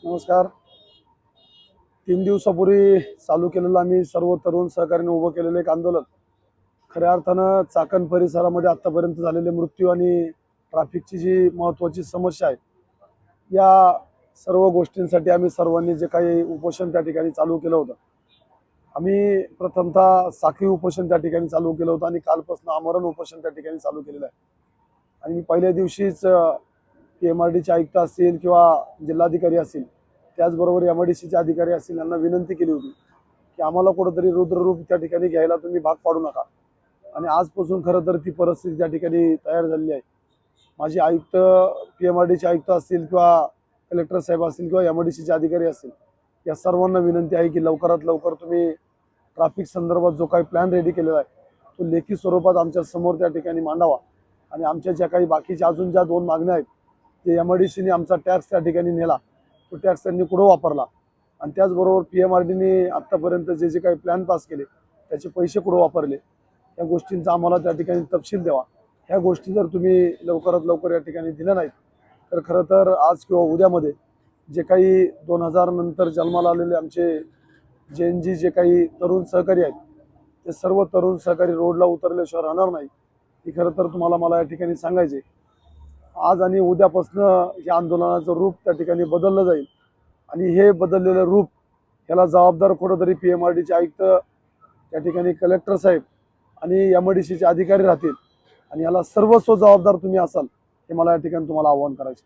नमस्कार. 3 दिवसापूर्वी चालू केलेलं आम्ही सर्व तरुण सहकार्याने उभं केलेलं एक आंदोलन खऱ्या अर्थानं चाकण परिसरामध्ये आतापर्यंत झालेले मृत्यू आणि ट्रॅफिकची जी महत्त्वाची समस्या आहे, या सर्व गोष्टींसाठी आम्ही सर्वांनी जे काही उपोषण त्या ठिकाणी चालू केलं होतं. आम्ही प्रथमतः साखळी उपोषण त्या ठिकाणी चालू केलं होतं आणि कालपासून आमरण उपोषण त्या ठिकाणी चालू केलेलं आहे. आणि मी पहिल्या दिवशीच PMRDचे आयुक्त असतील किंवा जिल्हाधिकारी असतील, त्याचबरोबर MIDCचे अधिकारी असतील, यांना विनंती केली होती की आम्हाला कुठंतरी रुद्ररूप त्या ठिकाणी घ्यायला तुम्ही भाग पाडू नका. आणि आजपासून खरं तर ती परिस्थिती त्या ठिकाणी तयार झालेली आहे. माझे आयुक्त, PMRDचे आयुक्त असतील किंवा कलेक्टर साहेब असतील किंवा MIDCचे अधिकारी असतील, या सर्वांना विनंती आहे की लवकरात लवकर तुम्ही ट्रॅफिक संदर्भात जो काही प्लॅन रेडी केलेला आहे तो लेखी स्वरूपात आमच्या समोर त्या ठिकाणी मांडावा. आणि आमच्या ज्या काही बाकीच्या अजून ज्या 2 मागण्या आहेत, ते MIDCने आमचा टॅक्स त्या ठिकाणी नेला, तो टॅक्स त्यांनी कुठं वापरला, आणि त्याचबरोबर PMRDने आत्तापर्यंत जे जे काही प्लॅन पास केले त्याचे पैसे कुठं वापरले, या गोष्टींचा आम्हाला त्या ठिकाणी तपशील द्यावा. ह्या गोष्टी जर तुम्ही लवकरात लवकर या ठिकाणी दिल्या नाहीत तर खरं तर आज किंवा उद्यामध्ये जे काही 2000 नंतर जन्माला आलेले आमचे JNG जे काही तरुण सहकारी आहेत, ते सर्व तरुण सहकारी रोडला उतरल्याशिवाय राहणार नाही. ही खरं तर तुम्हाला मला या ठिकाणी सांगायचे. आज आणि उद्यापासनं या आंदोलनाचं रूप त्या ठिकाणी बदललं जाईल. आणि हे बदललेलं रूप याला जबाबदार कुठंतरी PMRDचे आयुक्त, त्या ठिकाणी कलेक्टर साहेब आणि MIDCचे अधिकारी राहतील. आणि याला सर्वस्व जबाबदार तुम्ही असाल, हे मला या ठिकाणी तुम्हाला आवाहन करायचे.